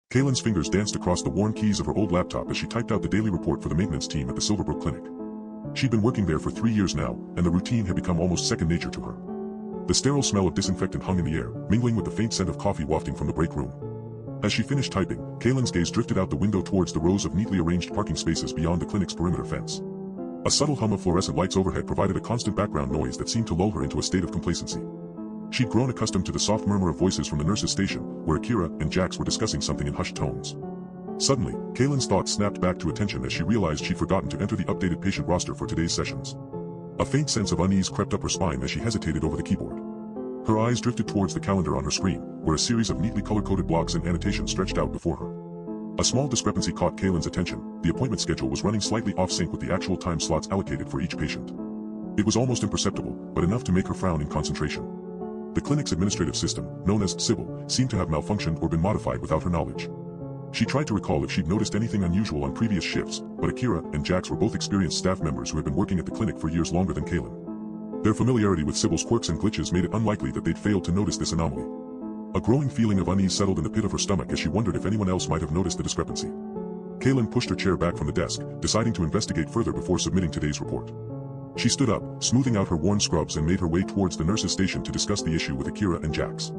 Kaelin's fingers danced across the worn keys of her old laptop as she typed out the daily report for the maintenance team at the Silverbrook Clinic. She'd been working there for 3 years now, and the routine had become almost second nature to her. The sterile smell of disinfectant hung in the air, mingling with the faint scent of coffee wafting from the break room. As she finished typing, Kaelin's gaze drifted out the window towards the rows of neatly arranged parking spaces beyond the clinic's perimeter fence. A subtle hum of fluorescent lights overhead provided a constant background noise that seemed to lull her into a state of complacency. She'd grown accustomed to the soft murmur of voices from the nurses' station, where Akira and Jax were discussing something in hushed tones. Suddenly, Kaelin's thoughts snapped back to attention as she realized she'd forgotten to enter the updated patient roster for today's sessions. A faint sense of unease crept up her spine as she hesitated over the keyboard. Her eyes drifted towards the calendar on her screen, where a series of neatly color-coded blocks and annotations stretched out before her. A small discrepancy caught Kaelin's attention. The appointment schedule was running slightly off-sync with the actual time slots allocated for each patient. It was almost imperceptible, but enough to make her frown in concentration. The clinic's administrative system, known as Sybil, seemed to have malfunctioned or been modified without her knowledge. She tried to recall if she'd noticed anything unusual on previous shifts, but Akira and Jax were both experienced staff members who had been working at the clinic for years longer than Kaelin. Their familiarity with Sybil's quirks and glitches made it unlikely that they'd failed to notice this anomaly. A growing feeling of unease settled in the pit of her stomach as she wondered if anyone else might have noticed the discrepancy. Kaelin pushed her chair back from the desk, deciding to investigate further before submitting today's report. She stood up, smoothing out her worn scrubs and made her way towards the nurse's station to discuss the issue with Akira and Jax.